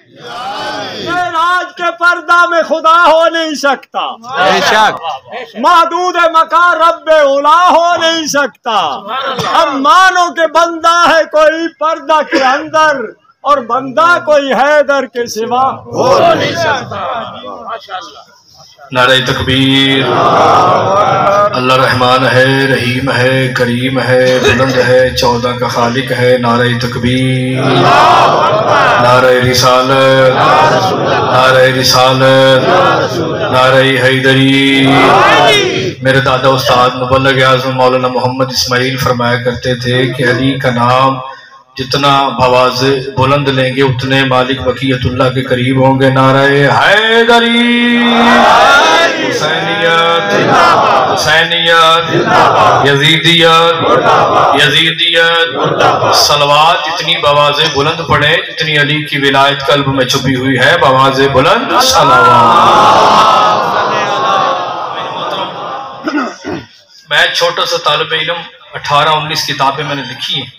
معراج کے پردہ میں خدا ہو نہیں سکتا، بے شک محدود مکان رب اولا ہو نہیں سکتا۔ ہم مانو کہ بندہ ہے کوئی پردہ کے اندر اور بندہ کوئی حیدر کے سوا ہو نہیں سکتا۔ نعرہ تکبیر۔ اللہ رحمان ہے، رحیم ہے، کریم ہے، بلند ہے، 14 کا خالق ہے۔ نعرہ تکبیر، نعرہ رسالت، نعرہ رسالت، نعرہ حیدری۔ میرے دادا استاد مبلغ اعظم مولانا محمد اسماعیل فرمایا کرتے تھے کہ علی کا نام جتنا آواز بلند لیں گے اتنے مالک بقیت اللہ کے قریب ہوں گے۔ نعرہ حیدری، حسینیت، حسینیت، یزیدیت، یزیدیت۔ صلوات اتنی بآواز بلند پڑھیں جتنی علی کی ولایت قلب میں چھپی ہوئی ہے۔ بآواز بلند صلوات۔ میں چھوٹا سا طالب علم، 18-19 کتابیں میں نے لکھی ہیں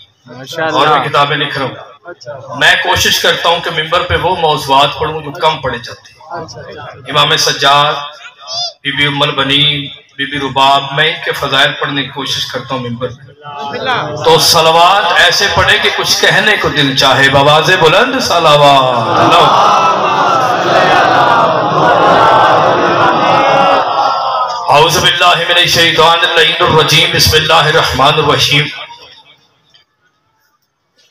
اور میں کتابیں لکھ رہا ہوں۔ میں کوشش کرتا ہوں کہ ممبر پہ وہ موضوعات پڑھوں جو کم پڑھے جاتے ہیں۔ امام سجاد، بی بی ام البنین، بی بی رباب، میں ان کے فضائل پڑھنے کی کوشش کرتا ہوں ممبر پہ۔ تو صلوات ایسے پڑھے کہ کچھ کہنے کو دل چاہے۔ بآواز بلند صلوات۔ اعوذ باللہ من الشیطان اللعین الرجیم، بسم اللہ الرحمن الرحیم۔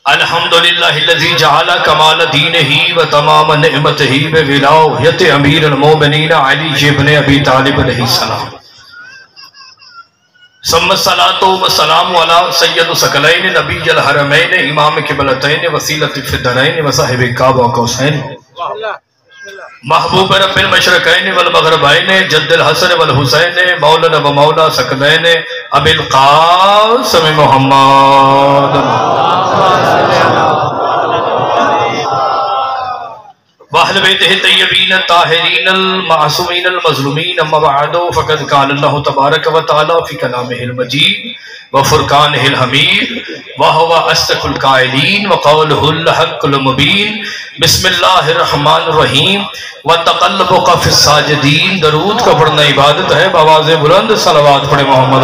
الحمدللہ الذی جعل کمال دینہ و تمام نعمتہ بولایت امیر المومنین علی ابن ابی طالب علیہ السلام۔ ثم الصلاۃ والسلام علی سید ثقلین نبی الحرمین امام قبلتین وسیلۃ فی الدارین وصاحب الکعبہ وقوسین، محبوب رب المشرقین والمغربین، جد الحسن والحسین، مولانا و مولا ثقلین ابی القاسم محمد وأہل بیتہ الطیبین الطاہرین المعصومین المظلومین، اما بعد فقد قال اللہ تبارک و تعالی فی کلامہ المجید وفرقانہ الحمید وہو اصدق القائلین وقولہ الحق المبین۔ بسم اللہ الرحمن الرحیم وتقلبک فی الساجدین۔ درود کا پڑھنا عبادت ہے۔ بآواز بلند صلوات پڑھے محمد۔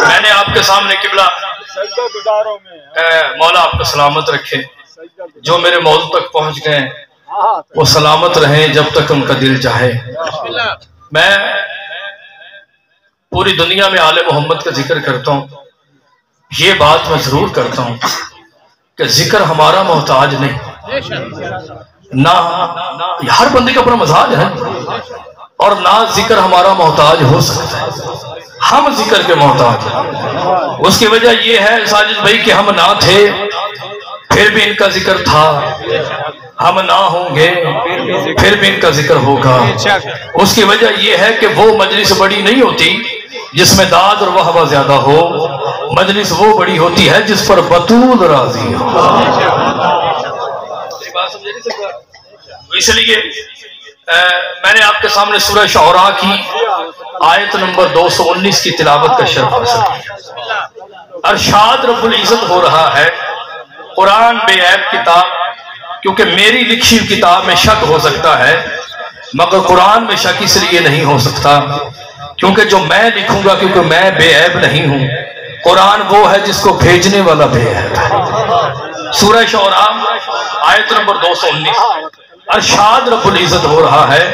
میں نے آپ کے سامنے قبلہ، مولا آپ کو سلامت رکھے، جو میرے موضوع تک پہنچ گئے وہ سلامت رہیں جب تک ان کا دل چاہے۔ میں پوری دنیا میں آل محمد کا ذکر کرتا ہوں، یہ بات میں ضرور کرتا ہوں کہ ذکر ہمارا محتاج نہیں، نہ ہر بندے کا اپنا مزاج ہے، اور نہ ذکر ہمارا محتاج ہو سکتا ہے۔ ہم ذکر کے محتاج ہیں۔ اس کی وجہ یہ ہے ساجد بھائی کہ ہم نہ تھے پھر بھی ان کا ذکر تھا، ہم نہ ہوں گے پھر بھی ان کا ذکر ہوگا۔ اس کی وجہ یہ ہے کہ وہ مجلس بڑی نہیں ہوتی جس میں داد اور وہوہ زیادہ ہو، مجلس وہ بڑی ہوتی ہے جس پر بطول راضی ہو۔ اس لیے میں نے آپ کے سامنے سورہ شعراء کی آیت نمبر 219 کی تلاوت کا شرف حاصل کیا۔ ارشاد رب العزت ہو رہا ہے، قرآن بے عیب کتاب، کیونکہ میری لکھی کتاب میں شک ہو سکتا ہے مگر قرآن میں شک اس لیے نہیں ہو سکتا کیونکہ جو میں لکھوں گا، کیونکہ میں بے عیب نہیں ہوں، قرآن وہ ہے جس کو بھیجنے والا بے عیب ہے۔ سورہ شعراء آیت نمبر 219، ارشاد رب العزت ہو رہا ہے،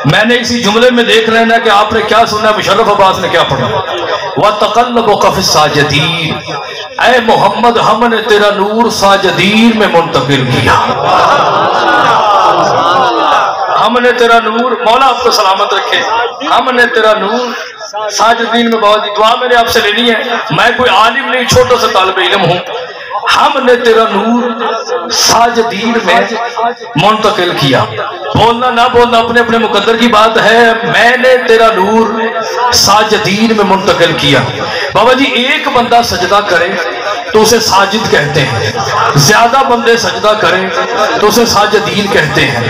میں نے اسی جملے میں دیکھ لینا کہ آپ نے کیا سنا، مشرف عباس نے کیا پڑھا۔ وَتَقَلَّبُكَ فِي السَّاجِدِينَ، اے محمد ہم نے تیرا نور ساجدین میں منتقل کیا۔ ہم نے تیرا نور، مولا آپ کو سلامت رکھے، ہم نے تیرا نور ساجدین میں، بہت دعا میں نے آپ سے لینی ہے، میں کوئی عالم نہیں، چھوٹا سا طالب علم ہوں۔ ہم نے تیرا نور ساجدین میں منتقل کیا۔ بولنا نہ بولنا اپنے اپنے مقدر کی بات ہے، میں نے تیرا نور ساجدین میں منتقل کیا۔ بابا جی ایک بندہ سجدہ کرے تو اسے ساجد کہتے ہیں، زیادہ بندے سجدہ کریں تو اسے ساجدین کہتے ہیں،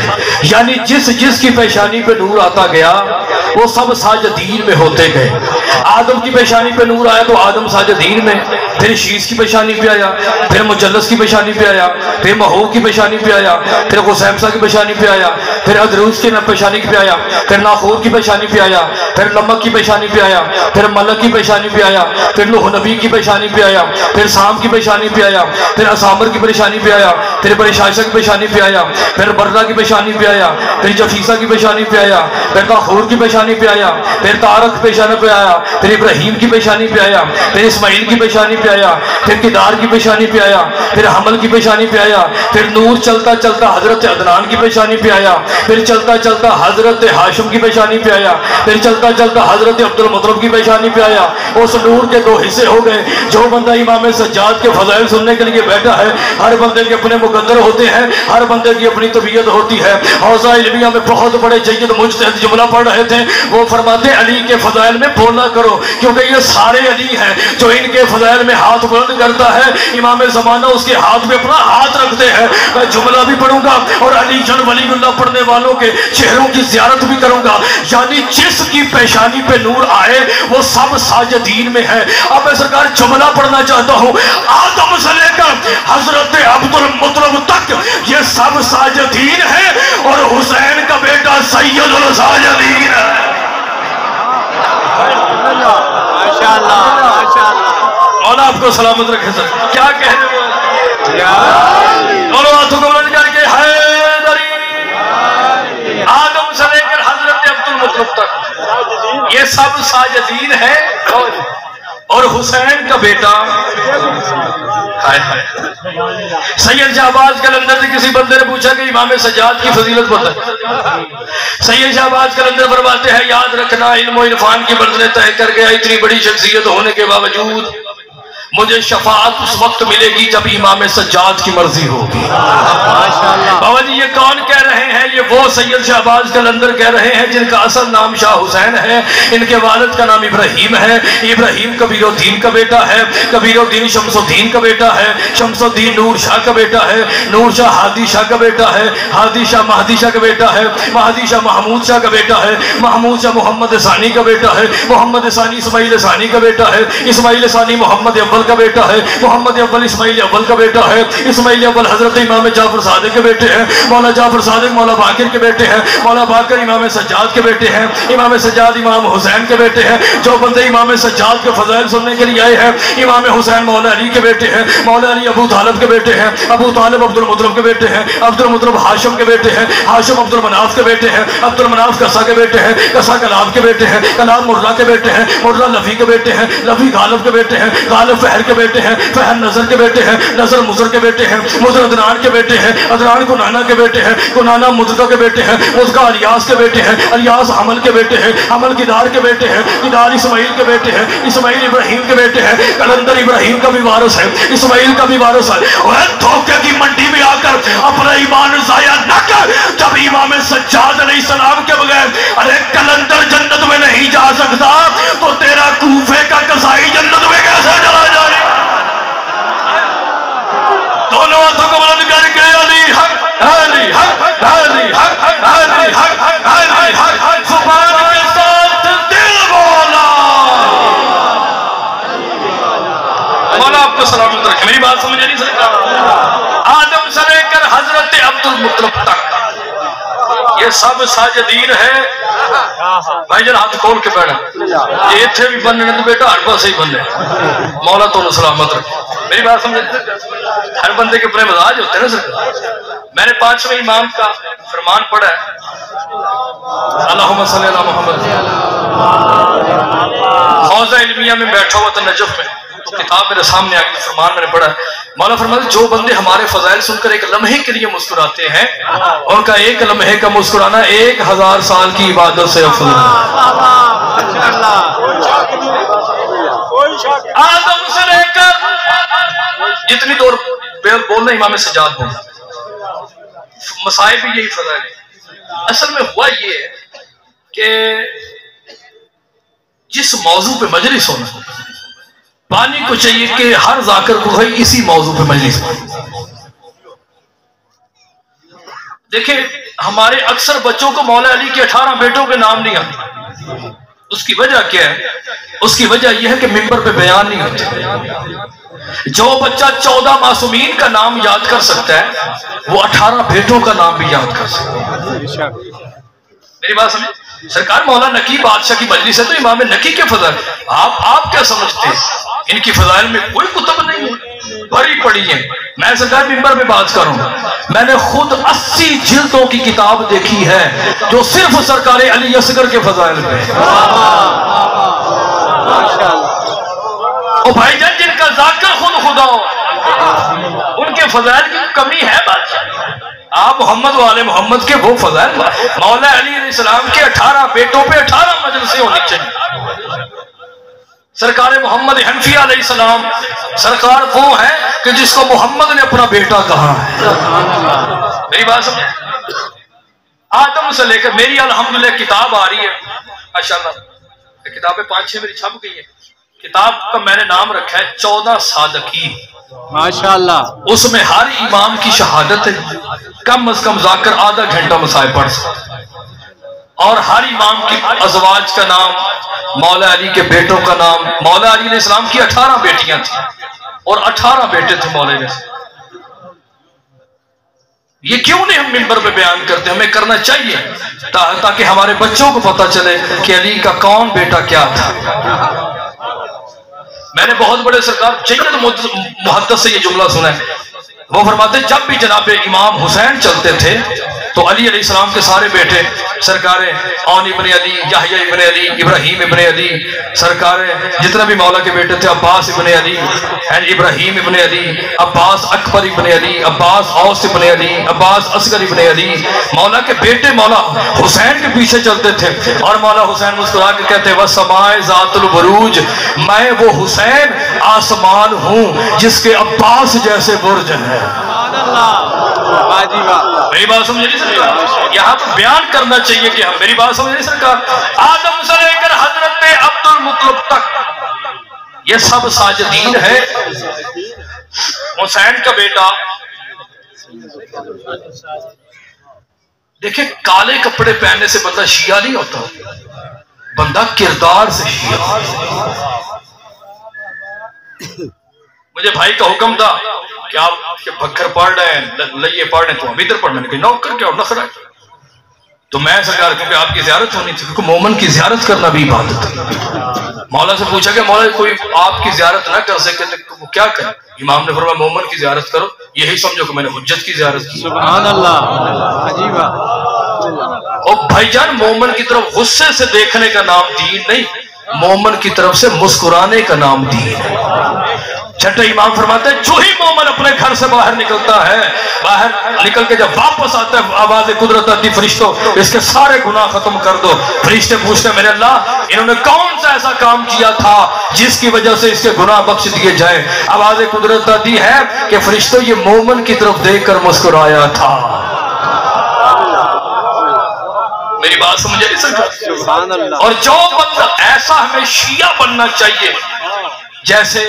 یعنی جس جس کی پیشانی پہ نور آتا گیا وہ سب ساجدین میں ہوتے گئے۔ آدم کی پیشانی پہ نور آیا تو آدم ساجدین میں، پھر شیش کی پیشانی پہ آیا، پھر مجلس کی پیشانی پہ آیا، پھر محو کی پیشانی پہ آیا، پھر غسیمسہ کی پیشانی پہ آیا، پھر ادروس کی پیشانی پہ آیا، پھر ناخور کی پیشانی پہ آیا، پھر لمک کی پیشانی پہ آیا، پھر ملک کی پیشانی پہ آیا، پھر نوح نبی کی پیشانی پہ آیا، پھر سام کی پیشانی پہ آیا، پھر اسامر کی پیشانی پہ آیا، پھر برشاشہ کی پیشانی پہ آیا، پھر برہ کی پیشانی پہ آیا، پھر جفیسہ کی پیشانی پہ آیا، پھر ناخور کی پیشانی پہ آیا، پھر تارک پیشانی پہ آیا، پھر ابراہیم کی پیشانی پہ آیا، پھر اسماعیل کی پیشانی پہ آیا، پھر کدار کی پیشانی پہ آیا، پھر حمل کی پیشانی پہ آیا، پھر نور چلتا چلتا حضرت عدنان کی پیشانی پہ آیا، پھر چلتا چلتا حضرت ہاشم کی پیشانی پہ آیا، پھر چلتا چلتا حضرت عبد المطلب کی پیشانی پہ آیا۔ اس نور کے دو حصے ہو گئے۔ جو بندہ امام سجاد کے فضائل سننے کے لیے بیٹھا ہے، ہر بندے کے اپنے مقدر ہوتے ہیں، ہر بندے کی اپنی طبیعت ہوتی ہے۔ حوزہ علمیہ میں بہت بڑے جید مجتہد جملہ پڑھ رہے تھے، وہ فرماتے علی کے فضائل میں بولا کرو، کیونکہ یہ سارے علی ہیں۔ جو ان کے فضائل میں ہاتھ بلند کرتا ہے، امام زمانہ اس کے ہاتھ میں اپنا ہاتھ رکھتے ہیں۔ میں جملہ بھی پڑھوں گا اور علی جن ولی اللہ پڑھنے والوں کے چہروں کی زیارت بھی کروں گا۔ یعنی جس کی پیشانی پہ نور آئے وہ سب ساجدین میں ہے۔ اب میں سرکار جملہ پڑھنا چاہتا ہوں، آدم سے لے کر حضرت عبد المطلب تک یہ سب ساجدین ہیں، اور حسین کا بیٹا سید الساجدین ہے۔ مولا آپ کو سلامت رکھے سر، کیا کہنے والے دونوں ہاتھوں کو بلند کر کے حیدری، آدم سے لے کر حضرت عبد المطلب تک یہ سب ساجدین ہیں، اور حسین کا بیٹا سید شہباز قلندر سے کسی بندے نے پوچھا کہ امام سجاد کی فضیلت بتا۔ سید شہباز قلندر فرماتے ہیں یاد رکھنا علم و عرفان کی منزلیں طے کر گیا، اتنی بڑی شخصیت ہونے کے باوجود مجھے شفاعت اس وقت ملے گی جب امام سجاد کی مرضی ہوگی۔ بابا جی یہ کون کہہ رہے ہیں؟ یہ وہ سید شہباز قلندر کہہ رہے ہیں جن کا اصل نام شاہ حسین ہے، ان کے والد کا نام ابراہیم ہے۔ ابراہیم کبیر الدین کا بیٹا ہے، کبیر الدین شمس الدین کا بیٹا ہے، شمس الدین نور شاہ کا بیٹا ہے، نور شاہ ہادی شاہ کا بیٹا ہے، ہادی شاہ مہدی شاہ کا بیٹا ہے، مہدی شاہ محمود شاہ کا بیٹا ہے، محمود شاہ محمد ثانی کا بیٹا ہے، محمد ثانی اسماعیل ثانی کا بیٹا ہے، اسماعیل ثانی محمد اول کا بیٹا ہے، محمد اول اسماعیل اول کا بیٹا ہے، اسماعیل اول حضرت امام جعفر صادق کے بیٹے ہیں، مولا جعفر صادق مولا باقر کے بیٹے ہیں، مولا باقر امام سجاد کے بیٹے ہیں، امام سجاد امام حسین کے بیٹے ہیں۔ جو بندے امام سجاد کے فضائل سننے کے لیے آئے ہیں، امام حسین مولا علی کے بیٹے ہیں، مولا علی ابو طالب کے بیٹے ہیں، ابو طالب عبد المطلب کے بیٹے ہیں، عبد المطلب ہاشم کے بیٹے ہیں، ہاشم عبد المناف کے بیٹے ہیں، عبد المناف قصہ کے بیٹے ہیں، قصہ کلاب کے بیٹے ہیں، کلاب مرہ کے بیٹے ہیں، مرہ لفی کے بیٹے ہیں، لفی غالب کے بیٹے ہیں، غالب فہر کے بیٹے ہیں، فہر نظر کے بیٹے ہیں، نظر مضر کے بیٹے ہیں، مضر عدنان کے بیٹے ہیں، عدنان کنانا کے بیٹے ہیں، کنانا مدکہ کے بیٹے ہیں، مدکہ الیاس کے بیٹے ہیں، الیاس حمل کے بیٹے ہیں، حمل کدار کے بیٹے ہیں، کدار اسماعیل کے بیٹے ہیں، اسماعیل ابراہیم کے بیٹے ہیں، قلندر ابراہیم کا بھی وارث ہے، اسماعیل کا بھی وارث ہے۔ وہ دھوکے کی منڈی میں آ کر اپنا ایمان ضائع نہ کر، جب امام سجاد علیہ السلام کے بغیر ارے قلندر جنت میں نہیں جا سکتا تو تیرا کوفے کا قصائی جنت میں کیسے چلا جائے؟ دونوں ہاتھوں کو بلند کر کے علی حق علی حق علی حق علی حق علی حق زبان کے ساتھ دل بولا۔ مولا آپ کو سلامت رکھے، میری بات سمجھے نہیں سکتا؟ آدم سے لے کر حضرت عبد المطلب تک یہ سب ساجدین ہے۔ بھائی جان ہاتھ کھول کے بیٹھا، یہ اتھے بھی بننے تو بیٹا ہر پاس ہی بننے۔ مولا تو سلامت رکھے، میری بات سمجھے؟ ہر بندے کے اپنے مزاج ہوتے ہیں نا سر۔ میں نے 5ویں امام کا فرمان پڑھا ہے، اللہم صلی اللہ محمد۔ حوزہ علمیہ میں بیٹھا ہوا تھا نجف میں، تو کتاب میرے سامنے آگے فرمان میں نے پڑھا ہے۔ مولا فرماتے جو بندے ہمارے فضائل سن کر ایک لمحے کے لیے مسکراتے ہیں، ان کا ایک لمحے کا مسکرانا 1000 سال کی عبادت سے افضل ہے۔ آدم سے لے کر جتنی دور بولنا امام سجاد بولنا، مسائل بھی یہی فضائل ہے۔ اصل میں ہوا یہ ہے کہ جس موضوع پہ مجلس ہونا، پانی کو چاہیے کہ ہر ذاکر کو ہے اسی موضوع پہ مجلس ہو۔ دیکھیں ہمارے اکثر بچوں کو مولا علی کے 18 بیٹوں کے نام نہیں آتے، اس کی وجہ کیا ہے؟ اس کی وجہ یہ ہے کہ ممبر پہ بیان نہیں ہوتے. جو بچہ 14 معصومین کا نام یاد کر سکتا ہے وہ 18 بیٹوں کا نام بھی یاد کر سکتا ہے. میری بات سمجھ؟ سرکار مولا نقی بادشاہ کی مجلس ہے تو امام نقی کے فضائل آپ کیا سمجھتے ہیں؟ ان کی فضائل میں کوئی کتب نہیں ہے، بھری پڑی ہیں. میں سرکار ممبر پہ بات کروں، میں نے خود 80 جلدوں کی کتاب دیکھی ہے جو صرف سرکار علی اصغر کے فضائل پہ. او بھائی جان، جن کا ذاکر خود خدا ہو ان کے فضائل کی کمی ہے بادشاہ؟ آپ محمد والے محمد کے وہ فضائل، مولا علی علیہ السلام کے 18 بیٹوں پہ 18 مجلسیں ہونی چاہیے. سرکار محمد حنفیہ علیہ السلام سرکار وہ ہے کہ جس کو محمد نے اپنا بیٹا کہا ہے. میری بات سمجھے؟ آدم سے لے کر میری الحمدللہ کتاب آ رہی ہے ماشاءاللہ، کتابیں 5-6 میری چھپ گئی ہیں. کتاب کا میں نے نام رکھا ہے 14 صادقین ماشاءاللہ. اس میں ہر امام کی شہادت ہے، کم از کم ذاکر آدھا گھنٹہ مسائل پڑھ سکتا، اور ہر امام کی ازواج کا نام، مولا علی کے بیٹوں کا نام. مولا علی علیہ السلام کی 18 بیٹیاں تھیں اور 18 بیٹے تھے مولا علیہ السلام. یہ کیوں نہیں ہم ممبر پہ بیان کرتے؟ ہمیں کرنا چاہیے تاکہ ہمارے بچوں کو پتہ چلے کہ علی کا کون بیٹا کیا تھا. میں نے بہت بڑے سرکار جید محدث سے یہ جملہ سنا ہے، وہ فرماتے جب بھی جناب امام حسین چلتے تھے تو علی علیہ السلام کے سارے بیٹے سرکار اون ابن علی، یحییٰ ابن علی، ابراہیم ابن علی، سرکار جتنے بھی مولا کے بیٹے تھے، عباس ابن علی، ابراہیم ابن علی، عباس اکبر ابن علی، عباس اوس ابن علی، عباس اصغر ابن علی، مولا کے بیٹے مولا حسین کے پیچھے چلتے تھے. اور مولا حسین مسکرا کے کہتے وَالسَّمَاءِ ذَاتُ الْبُرُوجِ، میں وہ حسین آسمان ہوں جس کے عباس جیسے برج ہے. میری بات سمجھ نہیں سکتا؟ یہاں پر بیان کرنا چاہیے کہ ہم، میری بات سمجھ نہیں سکتا؟ آدم سے لے کر حضرت عبد المطلب تک یہ سب ساجدین ہے. حسین کا بیٹا دیکھیں، کالے کپڑے پہننے سے بندہ شیعہ نہیں ہوتا، بندہ کردار سے شیعہ. مجھے بھائی کا حکم تھا کہ آپ کے بکر پڑھ رہے ہیں، لئیے پڑھ رہے ہیں، تو ہم ادھر پڑھنے لگے نوکر کے اور نخرہ. تو میں سرکار کیونکہ آپ کی زیارت ہونی تھی، کیونکہ مومن کی زیارت کرنا بھی عبادت ہے. مولا سے پوچھا کہ مولا کوئی آپ کی زیارت نہ کر سکے تو وہ کیا کرے؟ امام نے فرمایا مومن کی زیارت کرو، یہی سمجھو کہ میں نے حجت کی زیارت کی. سبحان اللہ، عجیب. اور بھائی جان، مومن کی طرف غصے سے دیکھنے کا نام دین نہیں، مومن کی طرف سے مسکرانے کا نام دین ہے. چھٹے امام فرماتے ہیں جو ہی مومن اپنے گھر سے باہر نکلتا ہے، باہر نکل کے جب واپس آتا ہے آواز قدرت آتی فرشتوں اس کے سارے گناہ ختم کر دو. فرشتے پوچھتے ہیں میرے اللہ انہوں نے کون سا ایسا کام کیا تھا جس کی وجہ سے اس کے گناہ بخش دیے جائیں؟ آواز قدرت آتی ہے کہ فرشتوں یہ مومن کی طرف دیکھ کر مسکرایا تھا. میری بات سمجھے نہیں سکتا؟ اور جو بندہ ایسا، ہمیں شیعہ بننا چاہیے جیسے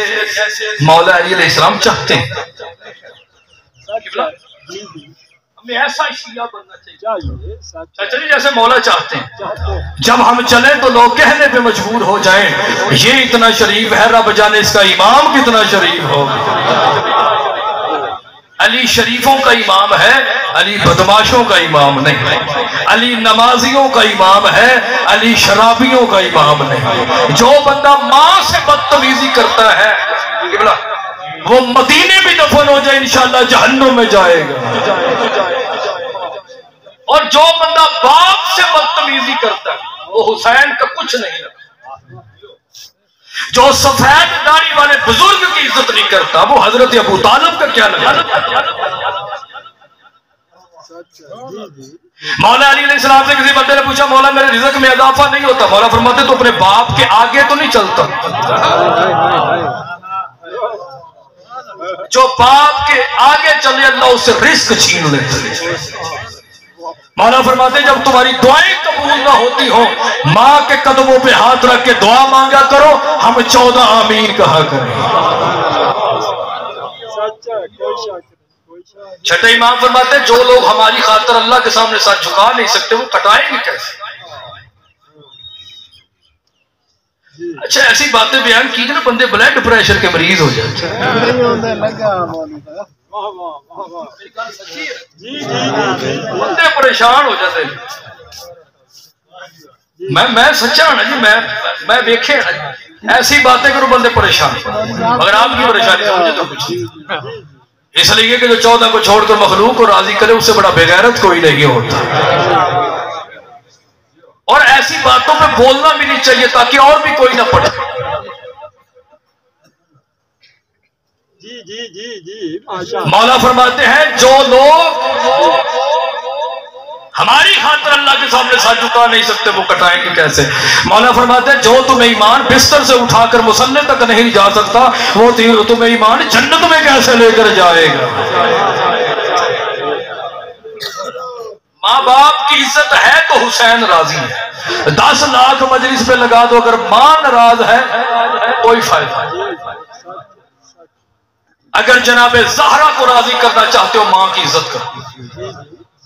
مولا علی علیہ السلام چاہتے ہیں. ہمیں ایسا شیعہ بننا چاہیے جیسے مولا چاہتے ہیں. جب ہم چلیں تو لوگ کہنے پہ مجبور ہو جائیں یہ اتنا شریف ہے، رب جانے اس کا امام کتنا شریف ہوگا. علی شریفوں کا امام ہے، علی بدماشوں کا امام نہیں. علی نمازیوں کا امام ہے، علی شرابیوں کا امام نہیں. جو بندہ ماں سے بدتمیزی کرتا ہے وہ مدینے بھی دفن ہو جائے انشاءاللہ جہنم میں جائے گا. اور جو بندہ باپ سے بدتمیزی کرتا ہے وہ حسین کا کچھ نہیں لگتا. جو سفید داڑھی والے بزرگ کی عزت نہیں کرتا وہ حضرت ابو طالب کا کیا لگا. مولا علی علیہ السلام سے کسی بندے نے پوچھا مولا میرے رزق میں اضافہ نہیں ہوتا. مولا فرماتے تو اپنے باپ کے آگے تو نہیں چلتا. جو باپ کے آگے چلے اللہ اس سے رزق چھین لیتا. مولا فرماتے جب تمہاری دعائیں قبول نہ ہوتی ہوں ماں کے قدموں پہ ہاتھ رکھ کے دعا مانگا کرو، ہم 14 آمین کہا کریں. چھٹے امام فرماتے جو لوگ ہماری خاطر اللہ کے سامنے ساتھ جھکا نہیں سکتے وہ کٹائیں گے کیسے؟ اچھا ایسی باتیں بیان کی نا بندے بلڈ پریشر کے مریض ہو جاتے ہیں. بندے پریشان ہو جاتے ہیں. میں سچا ہوں نا جی, میں دیکھے ایسی باتیں کرو بندے پریشان. اگر آپ کی پریشانی سمجھے تو کچھ اس لیے کہ جو 14 کو چھوڑ کر مخلوق کو راضی کرے اس سے بڑا بے غیرت کوئی نہیں ہوتا. اور ایسی باتوں پہ بولنا بھی نہیں چاہیے تاکہ اور بھی کوئی نہ پڑے. مولا فرماتے ہیں جو لوگ ہماری خاطر اللہ کے سامنے ساتھ جھکا نہیں سکتے وہ کٹائیں گے کیسے. مولا فرماتے ہیں جو تمہیں ایمان بستر سے اٹھا کر مصلے تک نہیں جا سکتا وہ تمہیں ایمان جنت میں کیسے لے کر جائے گا. ماں باپ کی عزت ہے تو حسین راضی ہے. 10 لاکھ مجلس پہ لگا دو اگر ماں ناراض ہے کوئی فائدہ نہیں. اگر جناب زہرا کو راضی کرنا چاہتے ہو ماں کی عزت کرو.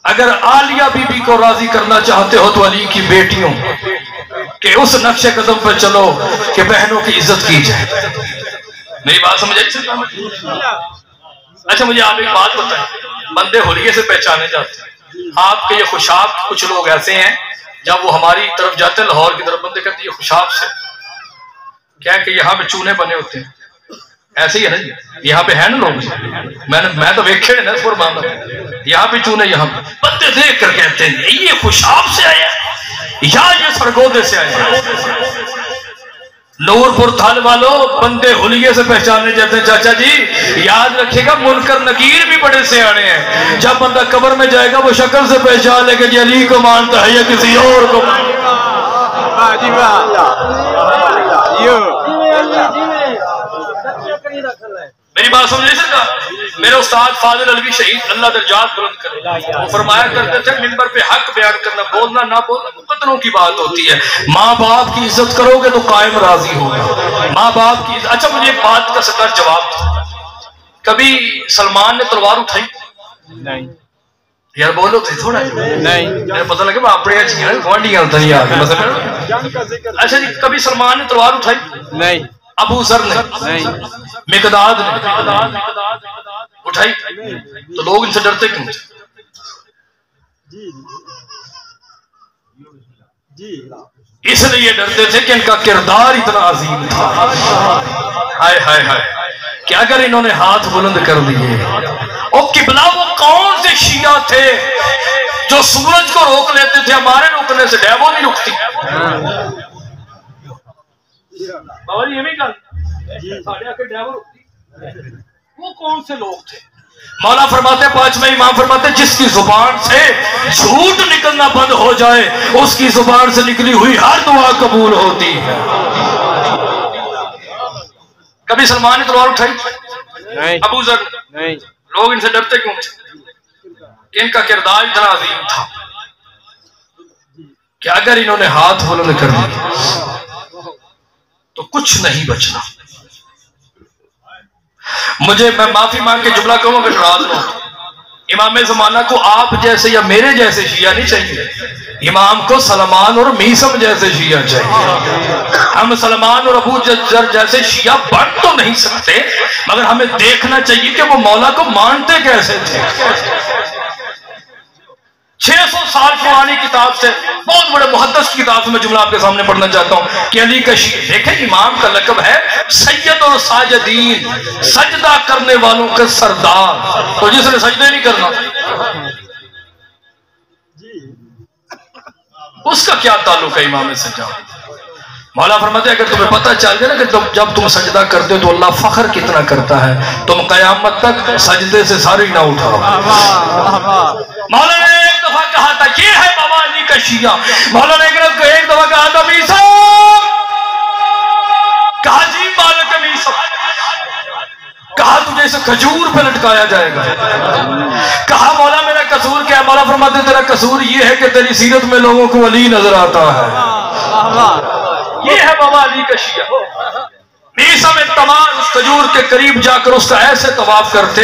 اگر عالیہ بی بی کو راضی کرنا چاہتے ہو تو علی کی بیٹیوں کہ اس نقش قدم پر چلو کہ بہنوں کی عزت کی جائے. میری بات سمجھ آئی؟ اچھا مجھے آپ ایک بات بتائیں, بندے حلیے سے پہچانے جاتے ہیں. آپ کے یہ خوشاب کچھ لوگ ایسے ہیں جب وہ ہماری طرف جاتے ہیں لاہور کی طرف بندے کہتے ہیں یہ خوشاب سے کیا کہ یہاں پہ چونے بنے ہوتے ہیں. ایسے ہی ہے نا جی, یہاں پہ ہے نا لوگ, میں تو ویکھے نا اس پر معاملہ. یہاں پہ چونے یہاں پہ بندے دیکھ کر کہتے ہیں یہ خوشاب سے آیا یا یہ سرگودے سے آیا. نور پور تھال والوں بندے حلیے سے پہچانے جاتے ہیں. چاچا جی یاد رکھے گا منکر نکیر بھی بڑے سیانے ہیں. جب بندہ قبر میں جائے گا وہ شکل سے پہچان لے کہ جی علی کو مانتا ہے یا کسی اور کو. میری بات سمجھ نہیں سکتا. میرے استاد فاضل علوی شہید اللہ درجات بلند کرے وہ فرمایا کرتے تھے منبر پہ حق بیان کرنا بولنا نہ بولنا مقدروں کی بات ہوتی ہے. ماں باپ کی عزت کرو گے تو قائم راضی ہوگا. ماں باپ کی عزت. اچھا مجھے ایک بات کا سکر جواب تھا. کبھی سلمان نے تلوار اٹھائی؟ نہیں یار بولو تو تھوڑا نہیں پتہ لگے میں اپنے گوانڈیاں ہوتا نہیں آگے مثلا. اچھا جی کبھی سلمان نے تلوار اٹھائی؟ نہیں. ابو ذر نے نہیں. مقداد نے اٹھائی؟ تو لوگ ان سے ڈرتے کیوں تھے؟ اس لیے ڈرتے تھے کہ ان کا کردار اتنا عظیم تھا. ہائے ہائے ہائے کہ اگر انہوں نے ہاتھ بلند کر دیے. اور قبلہ وہ کون سے شیعہ تھے جو سورج کو روک لیتے تھے؟ ہمارے روکنے سے ڈیبو نہیں رکتی. بابا جی یہ بھی کہا وہ کون سے لوگ تھے؟ مولا فرماتے ہیں 5واں امام فرماتے ہیں جس کی زبان سے جھوٹ نکلنا بند ہو جائے اس کی زبان سے نکلی ہوئی ہر دعا قبول ہوتی ہے. کبھی سلمان نے تلوار اٹھائی؟ ابو ذر نہیں. لوگ ان سے ڈرتے کیوں تھے؟ ان کا کردار اتنا عظیم تھا کہ اگر انہوں نے ہاتھ بلند کر دیا تو کچھ نہیں بچنا. میں معافی مانگ کے جملہ کہوں اگر ناراض نہ ہو. امام زمانہ کو آپ جیسے یا میرے جیسے شیعہ نہیں چاہیے. امام کو سلمان اور میثم جیسے شیعہ چاہیے. ہم سلمان اور ابو ذر جیسے شیعہ بن تو نہیں سکتے مگر ہمیں دیکھنا چاہیے کہ وہ مولا کو مانتے کیسے تھے. 600 سال پرانی کتاب سے بہت بڑے محدث کی کتاب سے میں جملہ آپ کے سامنے پڑھنا چاہتا ہوں کہ علی کا دیکھیں امام کا لقب ہے سید اور ساجدین, سجدہ کرنے والوں کے سردار. تو جس نے سجدے نہیں کرنا اس کا کیا تعلق ہے امام سے؟ مولا فرماتے ہیں اگر تمہیں پتہ چل جائے نا کہ جب تم سجدہ کرتے ہو تو اللہ فخر کتنا کرتا ہے تم قیامت تک سجدے سے ساری نہ اٹھاؤ. مولا نے ایک دفعہ کہا تھا یہ ہے بابا علی کا شیعہ. مولا نے ایک دفعہ کہا تھا میثم, کہا جی مالک میثم, کہا تجھے اسے کھجور پہ لٹکایا جائے گا. کہا مولا میرا قصور کیا ہے؟ مولا فرماتے تیرا قصور یہ ہے کہ تیری سیرت میں لوگوں کو علی نظر آتا ہے. یہ ہے بابا علی کا شیعہ. میسم تمار اس کھجور کے قریب جا کر اس کا ایسے طواف کرتے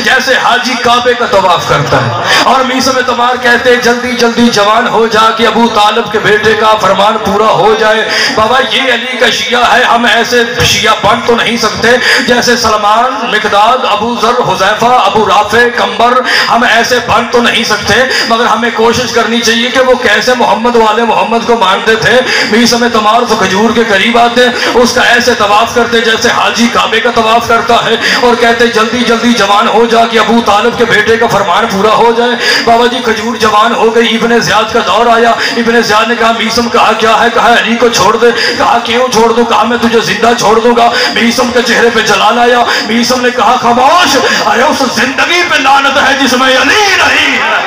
جیسے حاجی کعبے کا طواف کرتا ہے، اور میسم تمار کہتے جلدی جلدی جوان ہو جا کہ ابو طالب کے بیٹے کا فرمان پورا ہو جائے۔ بابا یہ علی کا شیعہ ہے، ہم ایسے شیعہ بن تو نہیں سکتے جیسے سلمان، مقداد، ابو ذر، حذیفہ، ابو رافع، کمبر، ہم ایسے بن تو نہیں سکتے، مگر ہمیں کوشش کرنی چاہیے کہ وہ کیسے محمد والے محمد کو مانتے تھے۔ میسم تمار تو کھجور کے قریب آتے، اس کا ایسے طواف کرتے جیسے حاجی کعبے کا طواف کرتا ہے، اور کہتے جلدی جلدی جوان ہو جا کہ ابو طالب کے بیٹے کا فرمان پورا ہو جائے۔ بابا جی کھجور جوان ہو گئی، ابن زیاد کا دور آیا۔ ابن زیاد نے کہا میسم کہا کیا ہے؟ کہا علی کو چھوڑ دے۔ کہا کیوں چھوڑ دوں؟ کہا میں تجھے زندہ چھوڑ دوں گا۔ میسم کے چہرے پہ جلال آیا۔ میسم نے کہا خاموش، ارے اس زندگی پہ لعنت ہے جس میں علی نہیں ہے۔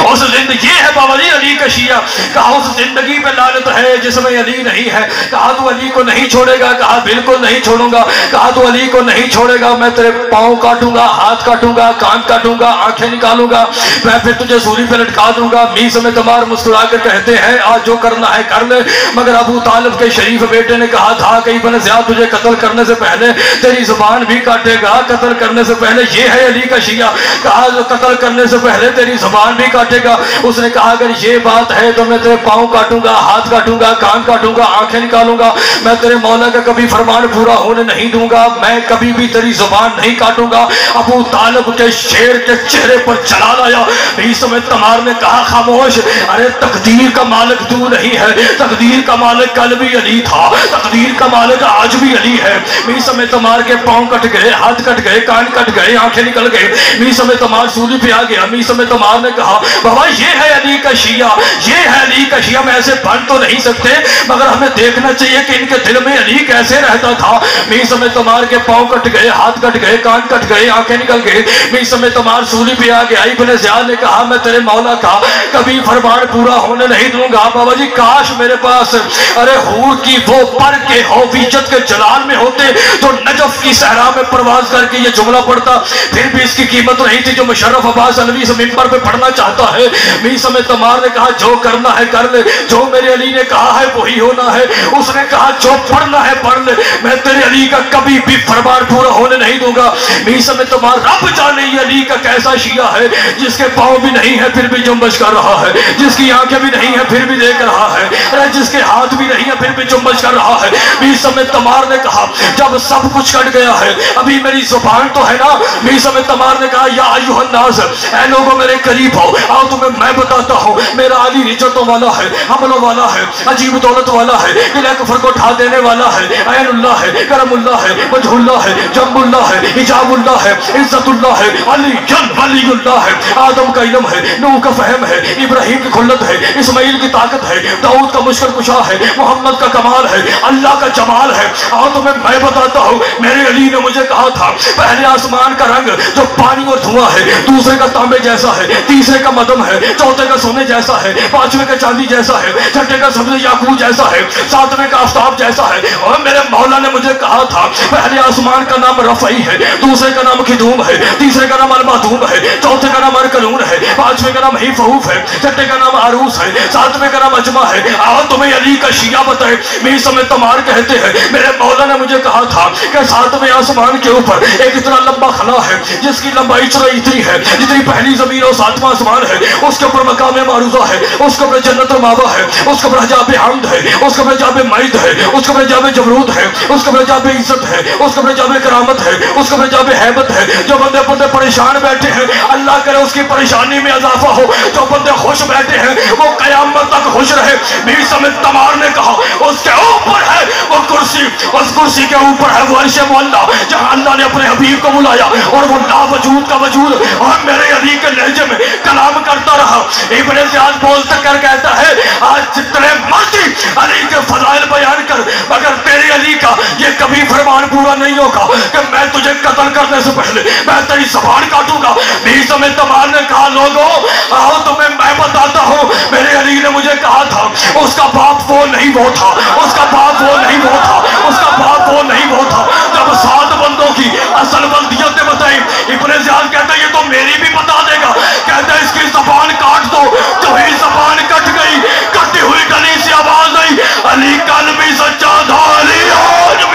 اس زندگی ہے بابا جی علی کا شیعہ۔ کہا اس زندگی پہ لعنت ہے جس میں علی نہیں ہے۔ کہا تو علی کو نہیں چھوڑے گا؟ کہا بالکل نہیں چھوڑوں گا۔ کہا تو علی کو نہیں چھوڑے گا، میں تیرے پاؤں کاٹوں گا، ہاتھ کاٹوں گا، کان کاٹوں گا، آنکھیں نکالوں گا، میں پھر تجھے سولی پہ لٹکا دوں گا۔ میسم تمار مسکرا کر کہتے ہیں آج جو کرنا ہے کر لے، مگر ابو طالب کے شریف بیٹے نے کہا تھا کہ ابن زیاد تجھے قتل کرنے سے پہلے تیری زبان بھی کاٹے گا، قتل کرنے سے پہلے۔ یہ ہے علی کا شیعہ۔ کہا جو قتل کرنے سے پہلے تیری زبان بھی کاٹے گا۔ اس نے کہا اگر یہ بات ہے تو میں تیرے پاؤں کاٹوں گا، ہاتھ کاٹوں گا، کان کاٹوں گا، آنکھیں نکالوں گا، میں تیرے مولا کا کبھی فرمان پورا ہونے نہیں دوں گا، میں کبھی بھی تیری زبان نہیں کاٹوں گا۔ ابو طالب کے شیر کے چہرے پر جلال آیا۔ میسم تمار نے کہا خاموش، ارے تقدیر کا مالک تو نہیں ہے، تقدیر کا مالک کل بھی علی تھا، تقدیر کا مالک آج بھی علی ہے۔ میسم تمار کے پاؤں کٹ گئے، ہاتھ کٹ گئے، کان کٹ گئے، آنکھیں نکل گئے۔ میسم تمار سولی پہ آ گیا۔ میسم تمار نے کہا بابا یہ ہے علی کا شیعہ، یہ ہے علی کا شیعہ، میں ایسے بن تو نہیں سکتے، مگر ہمیں دیکھنا چاہیے کہ ان کے دل میں علی کیسے رہتا تھا۔ میسم تمار کے پاؤں کٹ گئے، ہاتھ کٹ گئے، کان کٹ گئے، آنکھیں نکل گئے۔ میسم تمار سولی پہ آ گیا۔ ابن زیاد نے کہا میں تیرے مولا کا کبھی فرمان پورا ہونے نہیں دوں گا۔ بابا جی کاش میرے پاس ارے حور کی وہ پر کے حویجت کے جلال میں ہوتے جو نجف کی صحرا میں پرواز کر کے یہ جملہ پڑھتا، پھر بھی اس کی قیمت نہیں تھی جو مشرف عباس علوی سے ممبر پہ پڑھنا چاہتا ہے۔ میسم تمار نے کہا جو کرنا ہے کر لے، جو میرے علی نے کہا ہے وہی ہونا ہے۔ اس نے کہا جو پڑھنا ہے پڑھ لے، میں تیرے علی کا کبھی بھی فرمان پورا ہونے نہیں دوں گا۔ میسم تمار رب جانے یہ علی کا کیسا شیعہ ہے جس کے پاؤں بھی نہیں ہے پھر بھی جنبش کر رہا ہے، جس کی آنکھیں بھی نہیں ہے پھر بھی دیکھ رہا ہے، جس کے ہاتھ بھی نہیں ہے پھر بھی جنبش کر رہا ہے۔ میسم تمار نے کہا جب سب کچھ کٹ گیا ہے ابھی میری زبان تو ہے نا۔ میسم تمار نے کہا یا ایھا الناس، اے لوگوں میرے قریب ہو، آؤ تمہیں میں بتاتا ہوں میرا علی رجتوں والا ہے، حملوں والا ہے، عجیب دولت والا ہے، قلعہ کفر کو اٹھا دینے والا ہے، عین اللہ ہے، کرم اللہ ہے، وجہ اللہ ہے، جنب اللہ ہے، حجاب اللہ ہے، عزت اللہ ہے، علی ولی اللہ ہے، آدم کا علم ہے، نوح کا فہم ہے، ابراہیم کی خلت ہے، اسماعیل کی طاقت ہے، داؤد کا مشکل کشا ہے، محمد کا کمال ہے، اللہ کا جمال ہے۔ آؤ تمہیں میں بتاتا ہوں میرے علی نے مجھے کہا تھا پہلے آسمان کا رنگ جو پانی اور دھواں ہے، دوسرے کا تانبے جیسا ہے، تیسرے کا مدم ہے، چوتھے کا سونے جیسا ہے، پانچویں کا چاندی جیسا ہے، چھٹے کا سبز یاقوت جیسا ہے، ساتویں کا آفتاب جیسا ہے۔ اور میرے مولا نے مجھے کہا تھا پہلے آسمان کا نام رفعی ہے، دوسرے کا نام خدوم ہے، تیسرے کا نام المعدوم ہے، چوتھے کا نام ارکنون ہے، پانچویں کا نام حیفعوف ہے، چھٹے کا نام عروس ہے، ساتویں کا نام اجمع ہے۔ آؤ تمہیں علی کا شیعہ بتائے۔ میسم تمار کہتے ہیں میرے مولا نے مجھے کہا تھا کہ ساتویں آسمان کے اوپر ایک اتنا لمبا خلا ہے جس کی لمبائی چوڑائی اتنی ہے جتنی پہلی زمین اور ساتواں آسمان ہے، اس کے اوپر مقام معروضہ ہے، اس کے اوپر جنت و مأویٰ ہے، اس کے اوپر حجاب حمد ہے، اس کے اوپر حجاب مجد ہے، اس کے اوپر حجاب جبروت ہے، اس کے اوپر حجاب عزت ہے، اس کے اوپر حجاب کرامت ہے، اس کے اوپر حجاب ہیبت ہے۔ جو بندے پریشان بیٹھے ہیں اللہ کرے اس کی پریشانی میں اضافہ ہو، جو بندے خوش بیٹھے ہیں وہ قیامت تک خوش رہے۔ میسم تمار نے کہا اس کے اوپر ہے وہ کرسی، اس کرسی کے اوپر ہے وہ عرش معلیٰ جہاں اللہ نے اپنے حبیب کو بلایا اور وہ لا وجود کا وجود اور میرے علی کے لہجے میں کلام کرتا رہا۔ ابن زیاد بولتا کر کہتا ہے آج جتنے مرضی علی کے فضائل بیان کر مگر تیرے علی کا یہ کبھی فرمان پورا نہیں ہوگا کہ میں تجھے قتل کرنے سے پہلے میں تیری زبان کاٹوں گا۔ میسم تمار نے کہا لوگوں آؤ تمہیں میں بتاتا ہوں میرے علی نے مجھے کہا تھا اس کا باپ وہ نہیں وہ تھا، اس کا باپ وہ نہیں وہ تھا، اس کا باپ وہ نہیں وہ تھا۔ جب 7 بندوں کی اصل بلدیتیں بتائیں ابن زیاد کہتا ہے یہ تو میری بھی بتا دے گا، کہتا ہے اس کی زبان کاٹ دو، تو ہی زبان کٹ گئی، کٹی ہوئی گلی سے آواز آئی علی کل بھی سچا تھا، علی آج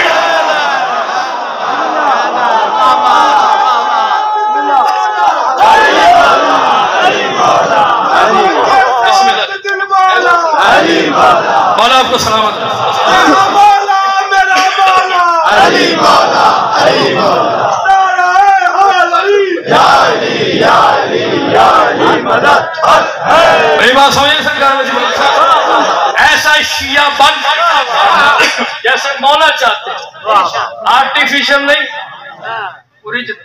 میری بات سمجھے سرکار میں ایسا شیعہ بن جیسے مولا چاہتے ہیں، آرٹیفیشل نہیں، اوریجنل۔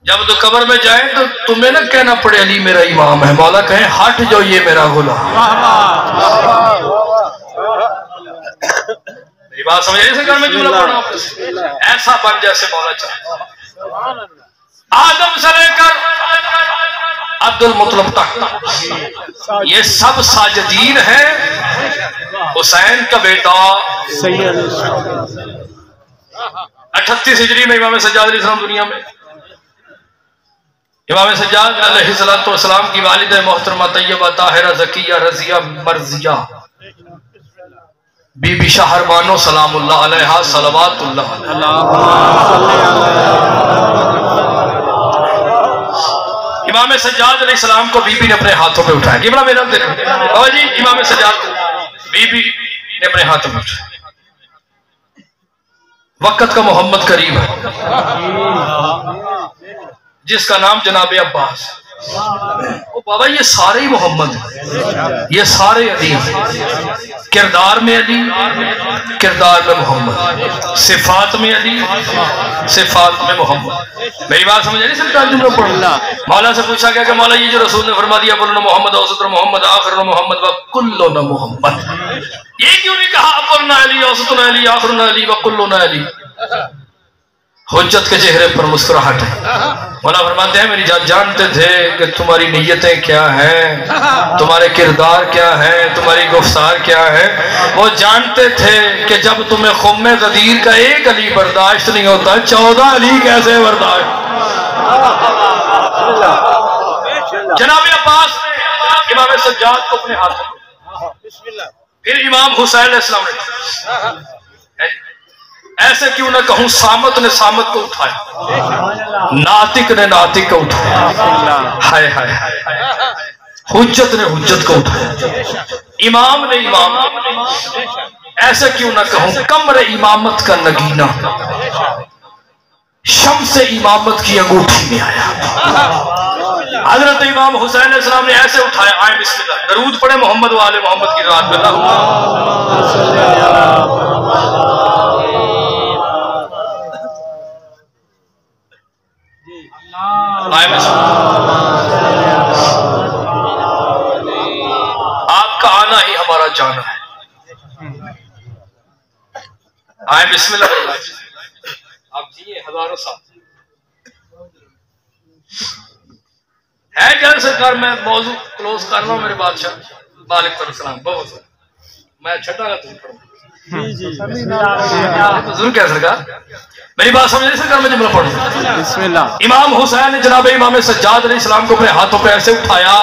جب تو قبر میں جائیں تو تمہیں نہ کہنا پڑے علی میرا امام ہے، مولا کہیں ہٹ جو یہ میرا غلام۔ میری بات سمجھے اسے گھر میں جملہ پڑھنا ایسا بن جیسے مولا چاہے۔ آدم سے لے کر عبد المطلب تک یہ سب ساجدین ہیں حسین کا بیٹا۔ 38 ہجری میں امام سجاد علیہ السلام دنیا میں۔ امام سجاد علیہ السلام کی والدہ محترمہ طیبہ طاہرہ زکیہ رضیہ مرضیہ بی بی شاہر بانو سلام اللہ علیہا صلوات اللہ علیہ۔ امام سجاد علیہ السلام کو بی بی نے اپنے ہاتھوں پہ اٹھایا۔ یہ بڑا میرا دیکھیں بابا جی، امام سجاد بی بی نے اپنے ہاتھوں پہ اٹھایا۔ وقت کا محمد قریب ہے جس کا نام جناب عباس۔ او بابا یہ سارے ہی محمد ہیں، یہ سارے علی ہیں، کردار میں علی، کردار میں محمد، صفات میں علی، صفات میں محمد۔ میری بات سمجھ نہیں سکتا جملہ پڑھنا۔ مولا سے پوچھا گیا کہ مولا یہ جو رسول نے فرما دیا اولنا محمد اوسطنا محمد آخرنا محمد وکلنا محمد، یہ کیوں نہیں کہا اولنا علی اوسطنا علی آخرنا علی وکلنا علی؟ حجت کے چہرے پر مسکراہٹ ہے۔ مولا فرماتے ہیں میری جان جانتے تھے کہ تمہاری نیتیں کیا ہیں، تمہارے کردار کیا ہیں، تمہاری گفتار کیا ہے۔ وہ جانتے تھے کہ جب تمہیں خم غدیر کا ایک علی برداشت نہیں ہوتا 14 علی کیسے برداشت۔ جناب عباس نے امام سجاد کو اپنے ہاتھ میں، پھر امام حسین علیہ السلام نے، ایسے کیوں نہ کہوں سامت نے سامت کو اٹھایا، ناطق نے ناطق کو اٹھایا، ہائے ہائے حجت نے حجت کو اٹھایا، امام نے امام کو، ایسے کیوں نہ کہوں کمر امامت کا نگینہ شمس امامت کی انگوٹھی میں آیا۔ حضرت امام حسین علیہ السلام نے ایسے اٹھایا، آئے بسم اللہ، درود پڑھے محمد و آل محمد کی ذات میں۔ آپ کا آنا ہی ہمارا جانا ہے۔ آئے بسم اللہ، آپ جیئے ہزاروں سال ہے جان سرکار۔ میں موضوع کلوز کر رہا ہوں میرے بادشاہ مالک علیہ السلام، بہت میں چھٹا گا تم پڑھوں ضرور کیا سرکار، میری بات سمجھ رہی سرکار، میں جملہ پڑھوں بسم اللہ۔ امام حسین نے جناب امام سجاد علیہ السلام کو اپنے ہاتھوں پہ ایسے اٹھایا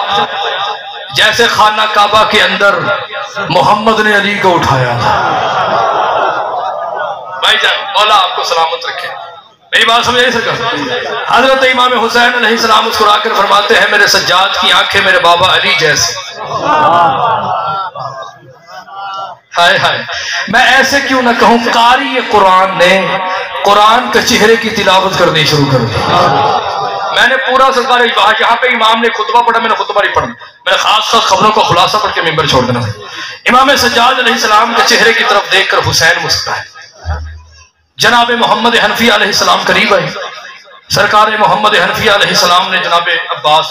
جیسے خانہ کعبہ کے اندر محمد نے علی کو اٹھایا۔ بھائی جان مولا آپ کو سلامت رکھے، میری بات سمجھ رہی سرکار۔ حضرت امام حسین علیہ السلام مسکرا کر فرماتے ہیں میرے سجاد کی آنکھیں میرے بابا علی جیسے۔ ہائے ہائے، میں ایسے کیوں نہ کہوں قاری قرآن نے قرآن کے چہرے کی تلاوت کرنی شروع کر دی۔ میں نے پورا سرکار یہاں پہ امام نے خطبہ پڑھا، میں نے خطبہ نہیں پڑھا، میں نے خاص خبروں کا خلاصہ پڑھ کے ممبر چھوڑ دینا۔ امام سجاد علیہ السلام کے چہرے کی طرف دیکھ کر حسین مسکرائے۔ جناب محمد حنفیہ علیہ السلام قریب آئے، سرکار محمد حنفیہ علیہ السلام نے جناب عباس